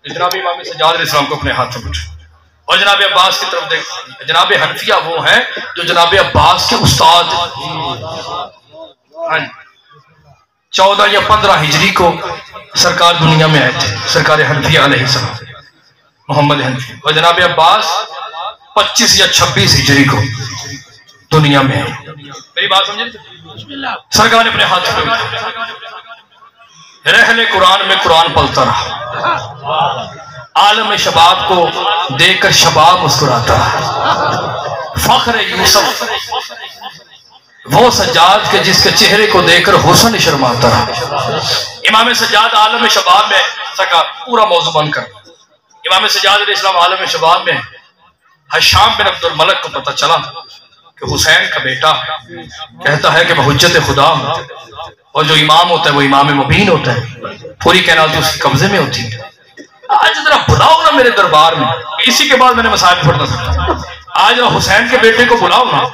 جناب امام سجاد علیہ السلام کو اپنے ہاتھ میں اٹھایا اور جناب عباس کی طرف دیکھ۔ جناب حنفیہ وہ ہیں جو جناب عباس کے استاد، 14 یا 15 ہجری کو سرکار دنیا میں آئے تھے، سرکار حنفیہ علیہ السلام محمد حنفیہ، اور جناب عباس 25 یا 26 ہجری کو دنیا میں آئے۔ میری بات سمجھے؟ سرکار نے اپنے ہاتھ میں رحل قرآن میں قرآن پلتا رہا، عالم شباب کو دیکھ کر شباب مسکراتا رہا۔ فخر یوسف وہ سجاد کے جس کے چہرے کو دیکھ کر حسن شرماتا رہا۔ امام سجاد عالم شباب میں سکا پورا موضوع بن کر، امام سجاد علیہ السلام عالم شباب میں حشام بن عبد الملک کو پتہ چلا کہ حسین کا بیٹا کہتا ہے کہ میں حجت خدا ہوں، اور جو امام ہوتا ہے وہ امام مبین ہوتا ہے، پوری کائنات اس کے قبضے میں ہوتی ہے۔ آج ذرا بلاؤ نا میرے دربار میں، اسی کے بعد میں نے مسائل پڑھنا سکتا، آج حسین کے بیٹے کو بلاؤ نا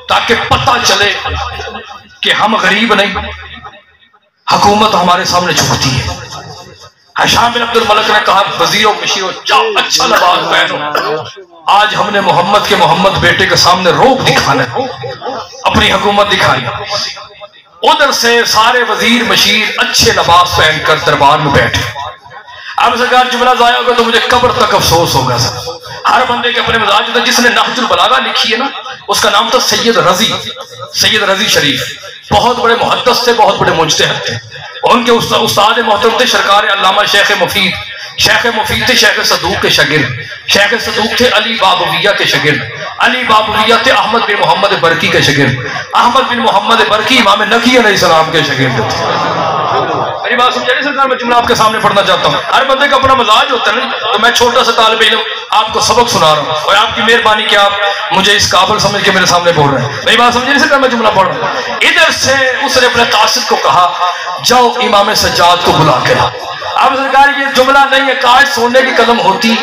تاکہ پتہ چلے کہ ہم غریب نہیں، حکومت ہمارے سامنے جھکتی ہے۔ ہشام بن عبد الملک نے کہا وزیروں مشیروں جاؤ اچھا لباس پہنو، آج ہم نے محمد کے محمد بیٹے کے سامنے روب دکھانا ہے، اپنی حکومت دکھائی۔ ادھر سے سارے وزیر مشیر اچھے لباس پہن کر دربار میں بیٹھے۔ اب سرکار جملہ ضائع ہوگا تو مجھے قبر تک افسوس ہوگا سر۔ ہر بندے کے اپنے مزاج ہوتا ہے، جس نے نہج البلاغہ لکھی ہے نا اس کا نام تھا سید رضی، سید رضی شریف، بہت بڑے محدث تھے، بہت بڑے مجتہد تھے۔ ان کے استاد محترم تھے سرکار علامہ شیخ مفید، شیخ مفید تھے شیخ صدوق کے شاگرد، شیخ صدوق تھے علی بابویہ کے شاگرد، علی بابویہ تھے احمد بن محمد برکی کے شاگرد، احمد بن محمد برکی امام نقی علیہ السلام کے شاگرد تھے۔ میری بات سمجھا نہیں سرکار؟ میں جملہ آپ کے سامنے پڑھنا چاہتا ہوں۔ ہر بندے کا اپنا مزاج ہوتا ہے نا، تو میں چھوٹا سا طالب علم آپ کو سبق سنا رہا ہوں، اور آپ کی مہربانی کہ آپ مجھے اس قابل سمجھ کے میرے سامنے بول رہے ہیں۔ میری بات سمجھے نہیں سرکار؟ میں جملہ پڑھ رہا ہوں۔ ادھر سے اس نے اپنے قاصد کو کہا جاؤ امام سجاد کو بلا کے لاؤ۔ اب سرکار یہ جملہ نہیں ہے، کاش سونے کی قلم ہوتی،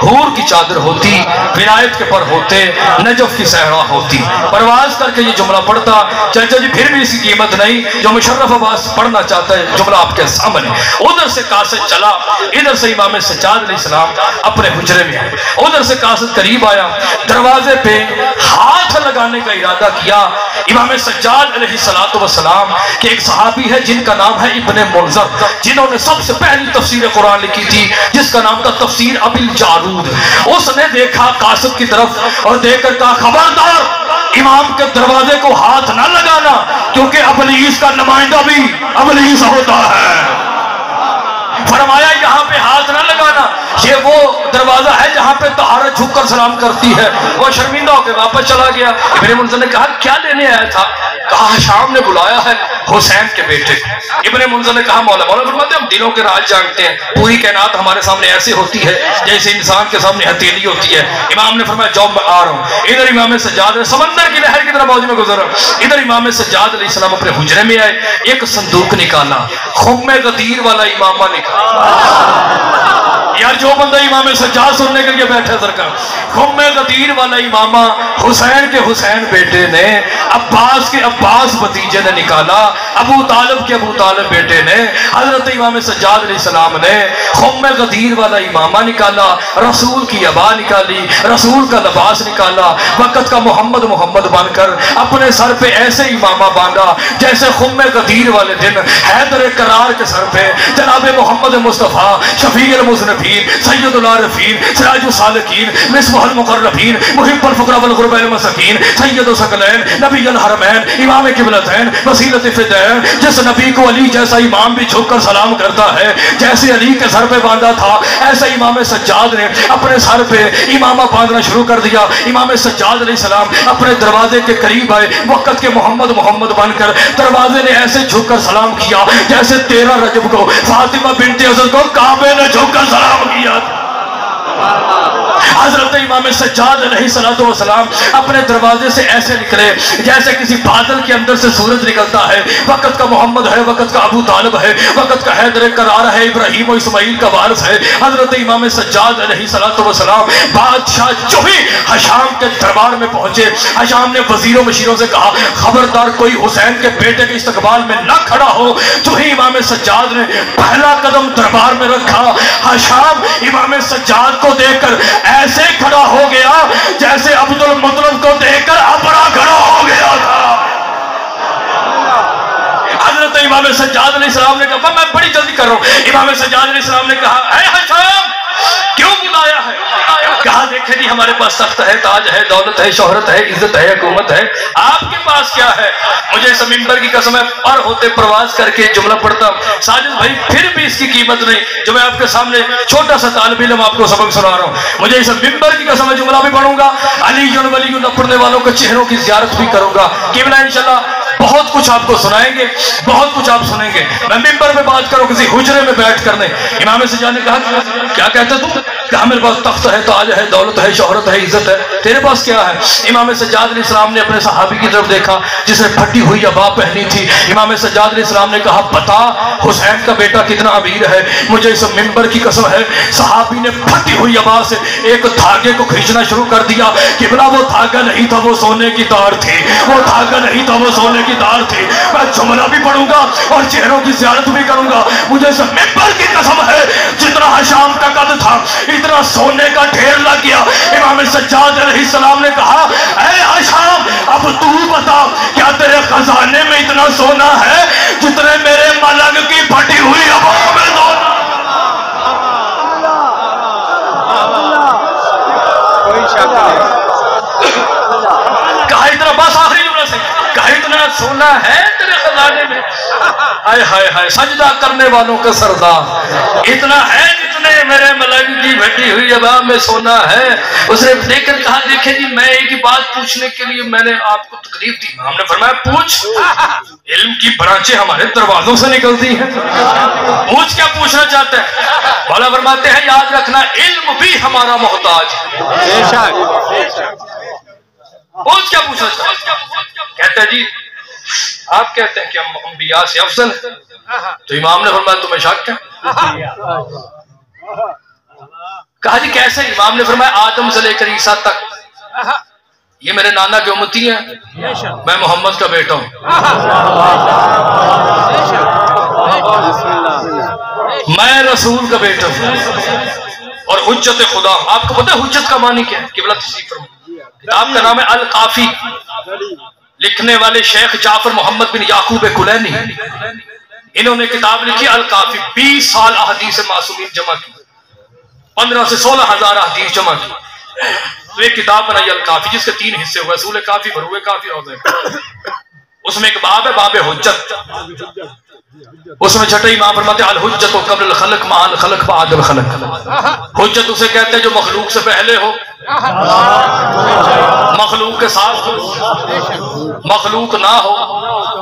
حور کی چادر ہوتی، ولایت کے پر ہوتے، نجف کی صحرا ہوتی، پرواز کر کے یہ جملہ پڑھتا۔ چچا جی پھر بھی اس کی قیمت نہیں، جو مشرف عباس پڑھنا چاہتا ہے جملہ آپ کے سامنے۔ ادھر سے قاصد چلا، ادھر سے امام سجاد علیہ السلام اپنے حجرے میں آئے، ادھر سے قاصد قریب آیا، دروازے پہ ہاتھ لگانے کا ارادہ کیا۔ امام سجاد علیہ السلام کہ ایک صحابی ہے جن کا نام ہے ابن منذر، جنہوں نے سب سے پہلی تفسیر قرآن لکھی تھی جس کا نام تھا تفسیر ابی الجارود۔ اس نے دیکھا قاصد کی طرف اور دیکھ کر کہا خبردار امام کے دروازے کو ہاتھ نہ لگانا، کیونکہ ابلیس کا نمائندہ بھی ابلیس ہوتا ہے۔ فرمایا یہاں پہ ہاتھ نہ لگانا، یہ وہ دروازہ ہے جہاں پہ طہارت جھک کر سلام کرتی ہے۔ وہ شرمندہ ہو کے واپس چلا گیا۔ ابن منذر نے کہا کیا لینے آیا تھا؟ کہا شام نے بلایا ہے حسین کے بیٹے۔ ابن منذر نے کہا مولا فرماتے ہیں ہم دلوں کے راز جانتے ہیں، پوری کائنات ہمارے سامنے ایسی ہوتی ہے جیسے انسان کے سامنے ہتھیلی ہوتی ہے۔ امام نے فرمایا جاؤ میں آ رہا ہوں۔ ادھر امام سجاد سمندر کی لہر کی طرح باجو میں گزر رہا ہوں۔ ادھر امام سجاد علیہ السلام اپنے حجرے میں آئے، ایک صندوق نکالا، خم غدیر والا امامہ نکالا۔ یار جو بندہ امام سجاد سننے کے لیے بیٹھے سرکار، خم غدیر والا امامہ حسین کے حسین بیٹے نے، عباس کے عباس بھتیجے نے نکالا، ابو طالب کے ابو طالب بیٹے نے، حضرت امام سجاد علیہ السلام نے خم غدیر والا امامہ نکالا، رسول کی عبا نکالی، رسول کا لباس نکالا، وقت کا محمد محمد بن کر اپنے سر پہ ایسے امامہ باندھا جیسے خم غدیر والے دن حیدر کرار کے سر پہ جناب محمد مصطفیٰ شفیع المذنبین سید العارفین سراج السالکین مصباح المقربین محب الفقراء والغرباء المساکین سید الثقلین نبی الحرمین امام قبلتین وسیلۃ فدین، جس نبی کو علی جیسا امام بھی جھک کر سلام کرتا ہے، جیسے علی کے سر پہ باندھا تھا ایسے امام سجاد نے اپنے سر پہ امامہ باندھنا شروع کر دیا۔ امام سجاد علیہ السلام اپنے دروازے کے قریب آئے، وقت کے محمد محمد بن کر دروازے نے ایسے جھک کر سلام کیا جیسے 13 رجب کو فاطمہ بنت اسد کو کعبے نے جھک کر سلام کیا۔ حضرت امام سجاد علیہ السلام اپنے دروازے سے ایسے نکلے جیسے کسی بادل کے اندر سے سورج نکلتا ہے، وقت کا محمد ہے، وقت کا ابو طالب ہے، وقت کا حیدر کرار ہے، ابراہیم و اسماعیل کا وارث ہے۔ حضرت امام سجاد علیہ السلام بادشاہ جو ہی حشام کے دربار میں پہنچے، حشام نے وزیروں مشیروں سے کہا خبردار کوئی حسین کے بیٹے کے استقبال میں نہ کھڑا ہو۔ جو ہی امام سجاد نے پہلا قدم دربار میں رکھا، حشام امام سجاد کو دیکھ کر ایسے کھڑا ہو گیا جیسے عبد المطلب کو دیکھ کر اپنا کھڑا ہو گیا تھا۔ حضرت امام سجاد علیہ السلام نے کہا میں بڑی جلدی کر رہا ہوں۔ امام سجاد علیہ السلام نے کہا اے حشام کیوں بلایا ہے؟ کہا دیکھیں جی ہمارے پاس تخت ہے، تاج ہے، دولت ہے، شہرت ہے، عزت ہے، حکومت ہے، آپ کے پاس کیا ہے؟ مجھے اس منبر کی قسم ہے پر ہوتے پرواز کر کے جملہ پڑھتا ساجد بھائی پھر بھی اس کی قیمت نہیں جو میں آپ کے سامنے چھوٹا سا طالب علم آپ کو سبق سنا رہا ہوں۔ مجھے اس منبر کی قسم ہے جملہ بھی پڑھوں گا، علی ولی پڑھنے والوں کے چہروں کی زیارت بھی کروں گا، قبلہ انشاءاللہ بہت کچھ آپ کو سنائیں گے، بہت کچھ آپ سنیں گے۔ میں منبر میں بات کروں کسی حجرے میں بیٹھ کرنے، امام سجاد نے کہا کیا کہتے تم؟ کہ میرے پاس تخت ہے، تاج ہے، دولت ہے، شہرت ہے، عزت ہے، تیرے پاس کیا ہے؟ امام سجاد علیہ السلام نے اپنے صحابی کی طرف دیکھا جس نے پھٹی ہوئی عبا پہنی تھی. امام سجاد علیہ السلام نے کہا بتا حسین کا بیٹا کتنا امیر ہے، مجھے اس ممبر کی قسم ہے. صحابی نے پھٹی ہوئی عبا سے ایک دھاگے کو کھینچنا شروع کر دیا. قبلہ وہ دھاگا نہیں تھا، وہ سونے کی تار تھی. وہ دھاگا نہیں تھا، وہ سونے کی تار تھی. میں جملہ بھی پڑھوں گا اور چہروں کی زیارت بھی کروں گا. مجھے اس ممبر کی قسم ہے جتنا حشام کا قد تھا اتنا سونے کا ڈھیر لگ گیا. امام سجاد علیہ السلام نے کہا اے حشام اب تو بتا کیا تیرے خزانے میں اتنا سونا ہے جتنے میرے ملک کی پھٹی ہوئی عبا میں سونا. کہا اتنا، بس آخری جملہ سے کہا اتنا سونا ہے تیرے خزانے میں. ہائے ہائے ہائے سجدہ کرنے والوں کا سردار، اتنا ہے جتنے میرے ملک کی پھٹی ہوئی عبا میں سونا ہے. اس نے دیکھ کر کہا دیکھیں جی میں ایک ہی بات پوچھنے کے لیے میں نے آپ کو تکلیف دی. ہم نے فرمایا پوچھ. علم کی برانچیں ہمارے دروازوں سے نکلتی ہیں، پوچھ کیا پوچھنا چاہتے ہیں؟ مولا فرماتے ہیں یاد رکھنا علم بھی ہمارا محتاج ہے. پوچھ کیا پوچھنا چاہتے ہیں؟ کہتے ہیں جی آپ کہتے ہیں کہ ہم انبیاء سے افضل ہیں. تو امام نے فرمایا تمہیں شک ہے؟ کہا جی کیسے؟ امام نے فرمایا آدم سے لے کر عیسیٰ تک یہ میرے نانا کی امتی ہیں، میں محمد کا بیٹا ہوں. میں رسول کا بیٹا ہوں اور حجت خدا. آپ کو پتہ ہے حجت کا معنی کیا ہے؟ قبلہ تشریف فرمائیں. کتاب کا نام ہے الکافی، لکھنے والے شیخ جعفر محمد بن یعقوب کلینی. انہوں نے کتاب لکھی الکافی. 20 سال احادیث معصومین جمع کی، 15 سے 16 ہزار احادیث جمع کی. تو ایک کتاب بنائی الکافی جس کے 3 حصے ہوئے، اصول کافی، فروع کافی، روضہ کافی. اس میں ایک باب ہے باب حجت. اس میں چھٹے امام فرماتے ہیں الحجت و قبل الخلق مع الخلق بعد الخلق. حجت اسے کہتے ہیں جو مخلوق سے پہلے ہو، مخلوق کے ساتھ ہو، مخلوق نہ ہو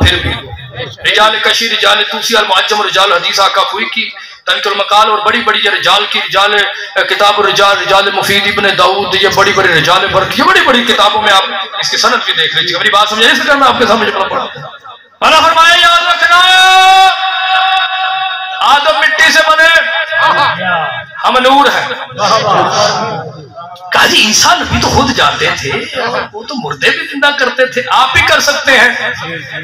پھر بھی. رجال کشی، رجال توسی، المعجم، رجال حدیث آقا کوئی کی تنک المقال اور بڑی بڑی رجال کی، رجال کتاب الرجال، رجال مفید ابن داؤد، یہ بڑی بڑی رجال برق، یہ بڑی بڑی کتابوں میں آپ اس کی سند بھی دیکھ لیجیے. میری بات سمجھے؟ اس لیے میں آپ کے سامنے جملہ پڑھا. بنا فرمایا یاد رکھنا آدم مٹی سے بنے، ہم نور ہیں. کہا جی عیسیٰ نبی تو خود جاتے تھے، وہ تو مردے بھی زندہ کرتے تھے، آپ بھی کر سکتے ہیں.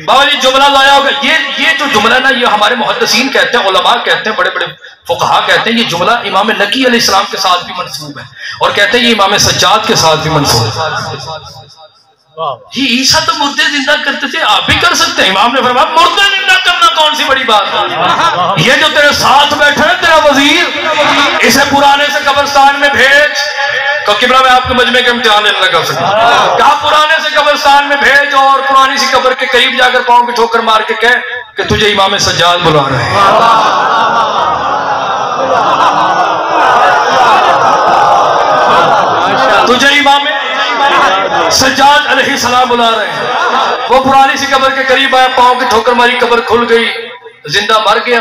بابا جی جملہ لایا ہوگا. یہ جو جملہ نا یہ ہمارے محدثین کہتے ہیں، علماء کہتے ہیں، بڑے بڑے فقہا کہتے ہیں یہ جملہ امام نقی علیہ السلام کے ساتھ بھی منسوب ہے، اور کہتے ہیں یہ امام سجاد کے ساتھ بھی منسوب ہے. یہ عیسیٰ تو مردے زندہ کرتے تھے، آپ بھی کر سکتے ہیں. امام نے فرمایا مردے زندہ کرنا کون سی بڑی بات ہے؟ یہ جو تیرے ساتھ بیٹھے ہیں تیرا وزیر، اسے پرانے سے قبرستان میں بھیج. تو قبلہ میں آپ کے مجمع کے امتحان لینے لگا سکتا. کہا پرانے سے قبرستان میں بھیج اور پرانی سی قبر کے قریب جا کر پاؤں کی ٹھوکر مار کے کہہ کہ تجھے امام سجاد بلا رہے ہیں. تجھے امام سجاد علیہ السلام بلا رہے ہیں. وہ پرانی سی قبر کے قریب آیا، پاؤں کی ٹھوکر ماری، قبر کھل گئی، زندہ مر گیا.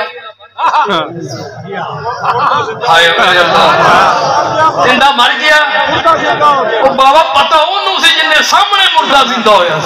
زندہ مر گیا. وہ بابا پتہ انہوں سے جن نے سامنے مردہ زندہ ہویا،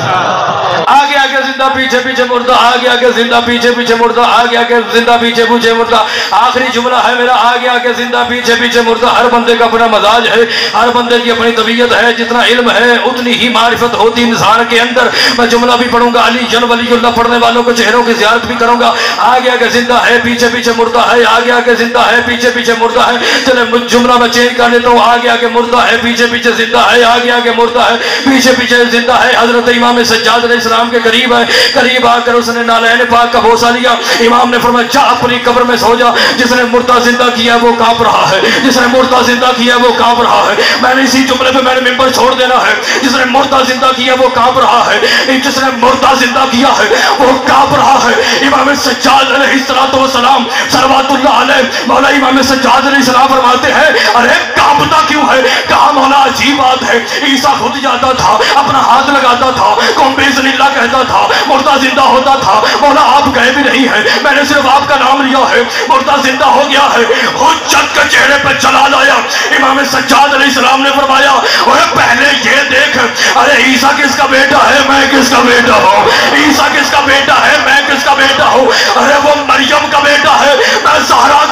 آگے آگے زندہ پیچھے پیچھے مردہ، آگے آگے زندہ پیچھے پیچھے مردہ، آگے آگے زندہ پیچھے پیچھے مردہ. آخری جملہ ہے میرا آگے آگے زندہ پیچھے پیچھے مردہ. ہر بندے کا اپنا مزاج ہے، ہر بندے کی اپنی طبیعت ہے. جتنا علم ہے اتنی ہی معرفت ہوتی انسان کے اندر. میں جملہ بھی پڑھوں گا، علی جن ولی اللہ پڑھنے والوں کو چہروں کی زیارت بھی کروں گا. آگے آگے زندہ ہے، پیچھے پیچھے مردہ ہے، آگے آگے زندہ ہے، پیچھے پیچھے مردہ ہے. چلے جملہ میں چینج کر لیتا ہوں. آگے آگے مردہ ہے، پیچھے پیچھے زندہ ہے، آگے آگے مردہ ہے، پیچھے پیچھے زندہ ہے. حضرت امام سجاد علیہ السلام کے قریب ہے. قریب آ کر اس نے نالین پاک کا بوسہ لیا. امام نے فرمایا جا اپنی قبر میں سو جا. جس نے مردہ زندہ کیا وہ کانپ رہا ہے، جس نے مردہ زندہ کیا وہ کانپ رہا ہے. میں نے اسی جملے پہ میں نے ممبر چھوڑ دینا ہے. جس نے مردہ زندہ کیا وہ کانپ رہا ہے، جس نے مردہ زندہ کیا ہے وہ کانپ رہا ہے. امام سجاد علیہ السلام صلوات اللہ علیہ، مولا امام سجاد علیہ السلام فرماتے ہیں ارے کانپتا کیوں ہے؟ کہا مولا عجیب بات ہے، عیسیٰ خود جاتا تھا، اپنا ہاتھ لگاتا تھا، قوم بِإِذْنِ اللَّهِ کہتا تھا، مردہ زندہ ہوتا تھا. مولا آپ گئے بھی نہیں ہیں، میں نے نے صرف آپ کا نام لیا ہے مردہ زندہ ہو گیا ہے۔ حجت کے چہرے پہ جلال آیا۔ امام سجاد علیہ السلام نے فرمایا اوہ پہلے یہ دیکھ، ارے عیسیٰ کس کا بیٹا ہے، میں کس کا بیٹا ہوں، عیسیٰ کس کا بیٹا ہے، میں کس کا بیٹا ہوں، ارے وہ مریم کا بیٹا ہے، میں زہرا